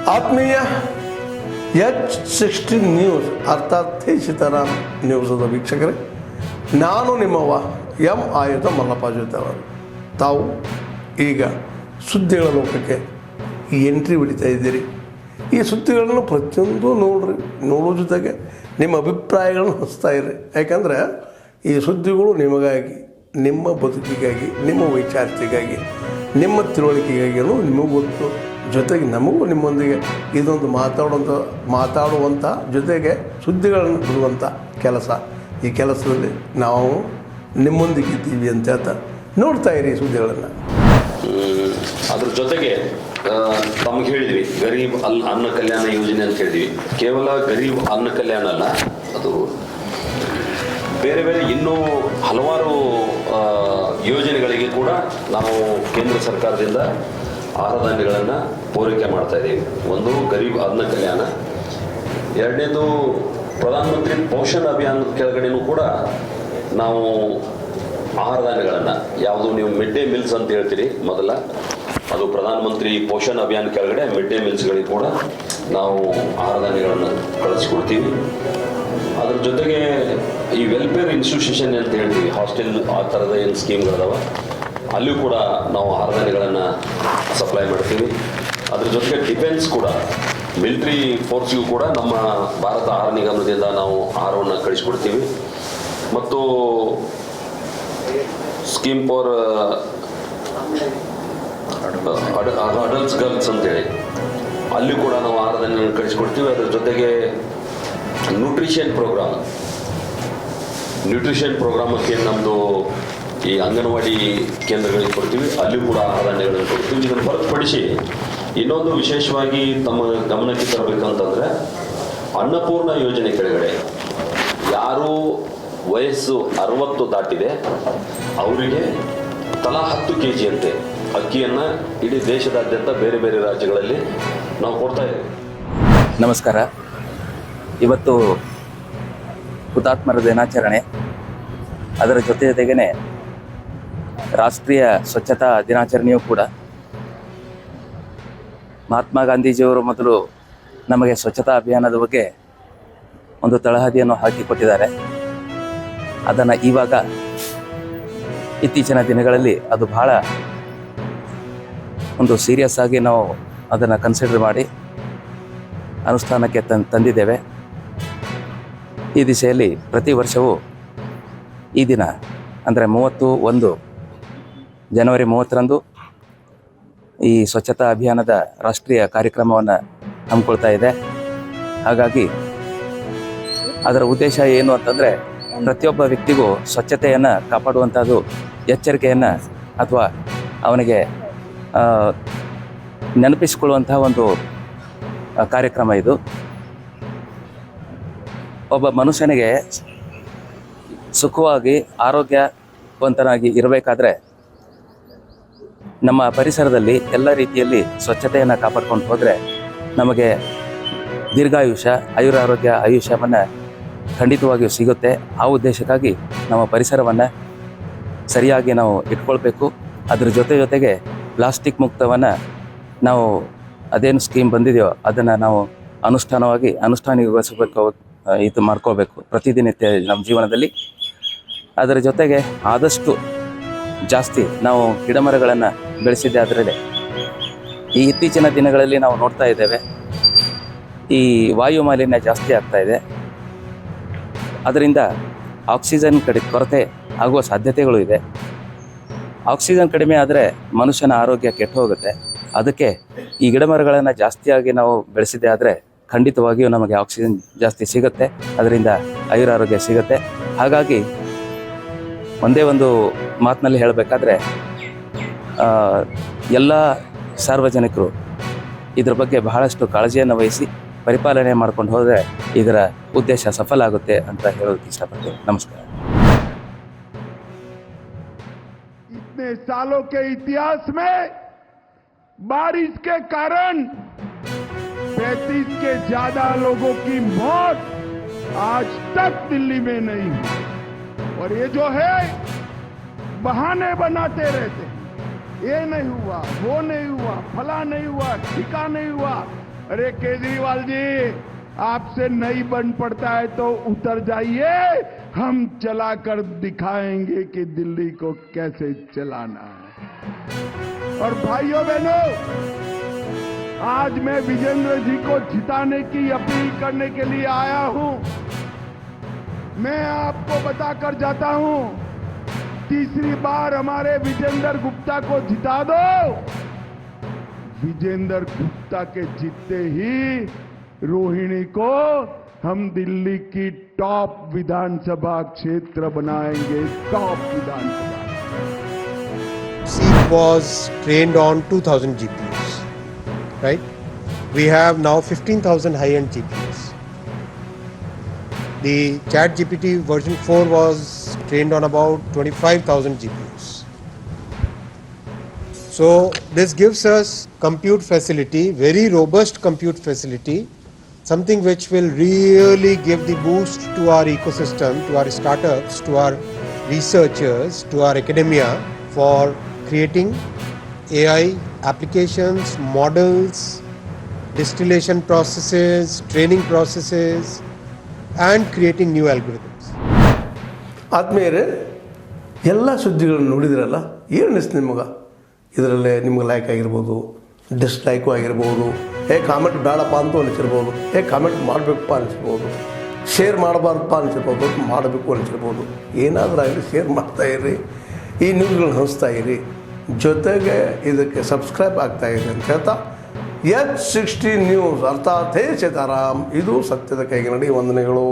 ಆತ್ಮೀಯ H16 news ಅರ್ಥಾತ್ ಸೀತಾರಾಮ್ ನ್ಯೂಸದ ವೀಕ್ಷಕರೇ, ನಾನು ನಿಮ್ಮವ ಎಂ ಆಯುಧ ಮಲ್ಲಪ್ಪ ಜೊತೆಯವರು. ತಾವು ಈಗ ಸುದ್ದಿಗಳ ಲೋಕಕ್ಕೆ ಎಂಟ್ರಿ ಹೊಡಿತಾ ಇದ್ದೀರಿ. ಈ ಸುದ್ದಿಗಳನ್ನು ಪ್ರತಿಯೊಂದು ನೋಡೋ ಜೊತೆಗೆ ನಿಮ್ಮ ಅಭಿಪ್ರಾಯಗಳನ್ನು ಹಂಚ್ತಾ ಇರಿ. ಯಾಕಂದರೆ ಈ ಸುದ್ದಿಗಳು ನಿಮಗಾಗಿ, ನಿಮ್ಮ ಬದುಕಿಗಾಗಿ, ನಿಮ್ಮ ವೈಚಾರಿಕೆಗಾಗಿ, ನಿಮ್ಮ ತಿಳುವಳಿಕೆಗಾಗಿಯೂ ನಿಮಗೂ ಗೊತ್ತು. ಜೊತೆಗೆ ನಮಗೂ ನಿಮ್ಮೊಂದಿಗೆ ಇದೊಂದು ಮಾತಾಡುವಂಥ ಜೊತೆಗೆ ಸುದ್ದಿಗಳನ್ನು ಬಿಡುವಂಥ ಕೆಲಸ. ಈ ಕೆಲಸದಲ್ಲಿ ನಾವು ನಿಮ್ಮೊಂದಿಗೆ ಇದ್ದೀವಿ ಅಂತ ಹೇಳ್ತಾ ನೋಡ್ತಾ ಇರಿ ಸುದ್ದಿಗಳನ್ನು. ಅದ್ರ ಜೊತೆಗೆ ತಮಗೆ ಹೇಳಿದ್ವಿ ಗರೀಬ್ ಅನ್ನ ಕಲ್ಯಾಣ ಯೋಜನೆ ಅಂತ ಹೇಳಿದ್ವಿ. ಕೇವಲ ಗರೀಬ್ ಅನ್ನ ಕಲ್ಯಾಣ ಅಲ್ಲ, ಅದು ಬೇರೆ ಬೇರೆ ಇನ್ನೂ ಹಲವಾರು ಯೋಜನೆಗಳಿಗೆ ಕೂಡ ನಾವು ಕೇಂದ್ರ ಸರ್ಕಾರದಿಂದ ಆಹಾರ ಧಾನ್ಯಗಳನ್ನು ಪೂರೈಕೆ ಮಾಡ್ತಾ ಇದ್ದೀವಿ. ಒಂದು ಗರೀಬ್ ಅನ್ನ ಕಲ್ಯಾಣ, ಎರಡನೇದು ಪ್ರಧಾನಮಂತ್ರಿ ಪೋಷಣ್ ಅಭಿಯಾನದ ಕೆಳಗಡೆನೂ ಕೂಡ ನಾವು ಆಹಾರ ಧಾನ್ಯಗಳನ್ನು, ಯಾವುದು ನೀವು ಮಿಡ್ ಡೇ ಮೀಲ್ಸ್ ಅಂತ ಹೇಳ್ತೀರಿ ಮೊದಲ, ಅದು ಪ್ರಧಾನಮಂತ್ರಿ ಪೋಷಣ್ ಅಭಿಯಾನ ಕೆಳಗಡೆ ಮಿಡ್ ಡೇ ಮೀಲ್ಸ್ಗಳಿಗೆ ಕೂಡ ನಾವು ಆಹಾರ ಧಾನ್ಯಗಳನ್ನು ಕಳಿಸ್ಕೊಡ್ತೀವಿ. ಅದ್ರ ಜೊತೆಗೆ ಈ ವೆಲ್ಫೇರ್ ಇನ್ಸ್ಟಿಟ್ಯೂಷನ್ ಅಂತ ಹೇಳ್ತೀವಿ, ಹಾಸ್ಟೆಲ್ ಆ ಥರದ ಏನು ಸ್ಕೀಮ್ಗಳಿದಾವೆ, ಅಲ್ಲಿಯೂ ಕೂಡ ನಾವು ಆಹಾರ ಧಾನ್ಯಗಳನ್ನು ಸಪ್ಲೈ ಮಾಡ್ತೀವಿ. ಅದ್ರ ಜೊತೆಗೆ ಡಿಫೆನ್ಸ್ ಕೂಡ, ಮಿಲಿಟ್ರಿ ಫೋರ್ಸ್ಗೂ ಕೂಡ ನಮ್ಮ ಭಾರತ ಆಹಾರ ನಿಗಮದಿಂದ ನಾವು ಆಹಾರವನ್ನು ಕಳಿಸ್ಕೊಡ್ತೀವಿ. ಮತ್ತು ಸ್ಕೀಮ್ ಫಾರ್ ಅಡಲ್ಟ್ಸ್ ಗರ್ಲ್ಸ್ ಅಂತೇಳಿ ಅಲ್ಲಿ ಕೂಡ ನಾವು ಆಹಾರ ಧಾನ್ಯಗಳನ್ನು ಕಳಿಸ್ಕೊಡ್ತೀವಿ. ಅದ್ರ ಜೊತೆಗೆ ನ್ಯೂಟ್ರಿಷನ್ ಪ್ರೋಗ್ರಾಮಕ್ಕೆ ನಮ್ಮದು ಈ ಅಂಗನವಾಡಿ ಕೇಂದ್ರಗಳಿಗೆ ಕೊಡ್ತೀವಿ, ಅಲ್ಲಿ ಕೂಡ ಆಹಾರ ಧಾನ್ಯಗಳನ್ನು ಕೊಡ್ತೀವಿ. ಇದನ್ನು ಹೊರತುಪಡಿಸಿ ಇನ್ನೊಂದು ವಿಶೇಷವಾಗಿ ತಮ್ಮ ಗಮನಕ್ಕೆ ತರಬೇಕಂತಂದರೆ, ಅನ್ನಪೂರ್ಣ ಯೋಜನೆ ಕೆಳಗಡೆ ಯಾರು ವಯಸ್ಸು 60 ದಾಟಿದೆ ಅವರಿಗೆ ತಲಾ 10 kg ಅಂತೆ ಅಕ್ಕಿಯನ್ನು ಇಡೀ ದೇಶದಾದ್ಯಂತ ಬೇರೆ ಬೇರೆ ರಾಜ್ಯಗಳಲ್ಲಿ ನಾವು ಕೊಡ್ತಾ ಇದ್ದೀವಿ. ನಮಸ್ಕಾರ. ಇವತ್ತು ಹುತಾತ್ಮರ ದಿನಾಚರಣೆ, ಅದರ ಜೊತೆಗೇ ರಾಷ್ಟ್ರೀಯ ಸ್ವಚ್ಛತಾ ದಿನಾಚರಣೆಯೂ ಕೂಡ. ಮಹಾತ್ಮ ಗಾಂಧೀಜಿಯವರು ಮೊದಲು ನಮಗೆ ಸ್ವಚ್ಛತಾ ಅಭಿಯಾನದ ಬಗ್ಗೆ ಒಂದು ತಳಹದಿಯನ್ನು ಹಾಕಿಕೊಟ್ಟಿದ್ದಾರೆ. ಅದನ್ನು ಇವಾಗ ಇತ್ತೀಚಿನ ದಿನಗಳಲ್ಲಿ ಅದು ಬಹಳ ಒಂದು ಸೀರಿಯಸ್ ಆಗಿ ನಾವು ಅದನ್ನು ಕನ್ಸಿಡರ್ ಮಾಡಿ ಅನುಷ್ಠಾನಕ್ಕೆ ತಂದಿದ್ದೇವೆ. ಈ ದಿಸೆಯಲ್ಲಿ ಪ್ರತಿ ವರ್ಷವೂ ಈ ದಿನ ಅಂದರೆ ಜನವರಿ 30ರಂದು ಈ ಸ್ವಚ್ಛತಾ ಅಭಿಯಾನದ ರಾಷ್ಟ್ರೀಯ ಕಾರ್ಯಕ್ರಮವನ್ನು ಹಮ್ಮಿಕೊಳ್ತಾ ಇದೆ. ಹಾಗಾಗಿ ಅದರ ಉದ್ದೇಶ ಏನು ಅಂತಂದರೆ, ಪ್ರತಿಯೊಬ್ಬ ವ್ಯಕ್ತಿಗೂ ಸ್ವಚ್ಛತೆಯನ್ನು ಕಾಪಾಡುವಂಥದ್ದು ಎಚ್ಚರಿಕೆಯನ್ನು ಅಥವಾ ಅವನಿಗೆ ನೆನಪಿಸಿಕೊಳ್ಳುವಂತಹ ಒಂದು ಕಾರ್ಯಕ್ರಮ ಇದು. ಒಬ್ಬ ಮನುಷ್ಯನಿಗೆ ಸುಖವಾಗಿ ಆರೋಗ್ಯವಂತನಾಗಿ ಇರಬೇಕಾದ್ರೆ ನಮ್ಮ ಪರಿಸರದಲ್ಲಿ ಎಲ್ಲ ರೀತಿಯಲ್ಲಿ ಸ್ವಚ್ಛತೆಯನ್ನು ಕಾಪಾಡ್ಕೊಂಡು ಹೋದರೆ ನಮಗೆ ಆಯುಷ್ಯವನ್ನು ಖಂಡಿತವಾಗಿಯೂ ಸಿಗುತ್ತೆ. ಆ ಉದ್ದೇಶಕ್ಕಾಗಿ ನಮ್ಮ ಪರಿಸರವನ್ನು ಸರಿಯಾಗಿ ನಾವು ಇಟ್ಕೊಳ್ಬೇಕು. ಅದ್ರ ಜೊತೆಗೆ ಪ್ಲಾಸ್ಟಿಕ್ ಮುಕ್ತವನ್ನು ನಾವು ಅದೇನು ಸ್ಕೀಮ್ ಬಂದಿದೆಯೋ ಅದನ್ನು ನಾವು ಅನುಷ್ಠಾನಗೊಳಿಸಬೇಕು, ಇದು ಮಾಡ್ಕೋಬೇಕು ಪ್ರತಿದಿನಿತ್ಯ ನಮ್ಮ ಜೀವನದಲ್ಲಿ. ಅದರ ಜೊತೆಗೆ ಆದಷ್ಟು ಜಾಸ್ತಿ ನಾವು ಗಿಡಮರಗಳನ್ನು ಬೆಳೆಸಿದ್ದೆ. ಅದರಲ್ಲಿ ಈ ಇತ್ತೀಚಿನ ದಿನಗಳಲ್ಲಿ ನಾವು ನೋಡ್ತಾ ಇದ್ದೇವೆ, ಈ ವಾಯು ಮಾಲಿನ್ಯ ಜಾಸ್ತಿ ಆಗ್ತಾ ಇದೆ. ಅದರಿಂದ ಆಕ್ಸಿಜನ್ ಕೊರತೆ ಆಗುವ ಸಾಧ್ಯತೆಗಳು ಇದೆ. ಆಕ್ಸಿಜನ್ ಕಡಿಮೆ ಆದರೆ ಮನುಷ್ಯನ ಆರೋಗ್ಯ ಕೆಟ್ಟು ಹೋಗುತ್ತೆ. ಅದಕ್ಕೆ ಈ ಗಿಡಮರಗಳನ್ನು ಜಾಸ್ತಿಯಾಗಿ ನಾವು ಬೆಳೆಸಿದ್ದೆ ಆದರೆ ಖಂಡಿತವಾಗಿಯೂ ನಮಗೆ ಆಕ್ಸಿಜನ್ ಜಾಸ್ತಿ ಸಿಗುತ್ತೆ, ಅದರಿಂದ ಆರೋಗ್ಯ ಸಿಗುತ್ತೆ. ಹಾಗಾಗಿ ಒಂದೇ ಒಂದು ಮಾತಿನಲ್ಲಿ ಹೇಳಬೇಕಾದ್ರೆ, ಎಲ್ಲ ಸಾರ್ವಜನಿಕರು ಇದರ ಬಗ್ಗೆ ಬಹಳಷ್ಟು ಕಾಳಜಿಯನ್ನು ವಹಿಸಿ ಪರಿಪಾಲನೆ ಮಾಡ್ಕೊಂಡು ಹೋದರೆ ಇದರ ಉದ್ದೇಶ ಸಫಲ ಆಗುತ್ತೆ ಅಂತ ಹೇಳೋದಕ್ಕೆ ಇಷ್ಟಪಡ್ತೇನೆ. ನಮಸ್ಕಾರ. इतने सालों के इतिहास में बारिश के कारण 35 के ज्यादा लोगों की मौत आज तक दिल्ली में नहीं हुई। और ये जो है बहाने बनाते रहते, ये नहीं हुआ, वो नहीं हुआ, फला नहीं हुआ, ठिका नहीं हुआ, अरे केजरीवाल जी, आपसे नहीं बन पड़ता है तो उतर जाइए, हम चला कर दिखाएंगे कि दिल्ली को कैसे चलाना है। और भाइयों बहनों, आज मैं विजेंद्र जी को जिताने की अपील करने के लिए आया हूं। मैं आपको बताकर जाता हूं, तीसरी बार हमारे विजेंद्र गुप्ता को जिता दो। विजेंद्र गुप्ता के जीतते ही रोहिणी को हम दिल्ली की टॉप विधानसभा क्षेत्र बनाएंगे, top Vidhan Sabha. Seek was trained on 2000 GPUs, right? We have now 15,000 high-end GPUs. The ChatGPT version 4 was trained on about 25,000 GPUs. So this gives us compute facility, very robust compute facility, something which will really give the boost to our ecosystem, to our startups, to our researchers, to our academia for creating AI applications, models, distillation processes, training processes, and creating new algorithms. ಆದ್ಮೇಲೆ ಎಲ್ಲ ಸುದ್ದಿಗಳನ್ನು ನೋಡಿದ್ರಲ್ಲ, ಏನು ಅನಿಸ್ತು ನಿಮಗೆ? ಇದರಲ್ಲೇ ನಿಮ್ಗೆ like ಆಗಿರ್ಬೋದು, ಡಿಸ್ಲೈಕು ಆಗಿರ್ಬೋದು, ಕಾಮೆಂಟ್ ಬೇಡಪ್ಪ ಅಂತೂ ಅನಿಸಿರ್ಬೋದು, ಕಾಮೆಂಟ್ ಮಾಡಬೇಕಪ್ಪ ಅನಿಸಿರ್ಬೋದು, ಶೇರ್ ಮಾಡಬಾರ್ದಪ್ಪ ಅನಿಸಿರ್ಬೋದು, ಮಾಡಬೇಕು ಅನಿಸಿರ್ಬೋದು. ಏನಾದರೂ ಆಗಲಿ ಶೇರ್ ಮಾಡ್ತಾಯಿರಿ, ಈ ನ್ಯೂಸ್ಗಳನ್ನ ಹಂಚ್ತಾ ಇರಿ, ಜೊತೆಗೆ ಇದಕ್ಕೆ ಸಬ್ಸ್ಕ್ರೈಬ್ ಆಗ್ತಾಯಿರಿ ಅಂತ ಹೇಳ್ತಾ, H60 ನ್ಯೂಸ್ ಅರ್ಥಾತ್ ಹೇ ಸೀತಾರಾಮ್, ಇದು ಸತ್ಯದ ಕೈಗೆ ನಡಿ. ವಂದನೆಗಳು.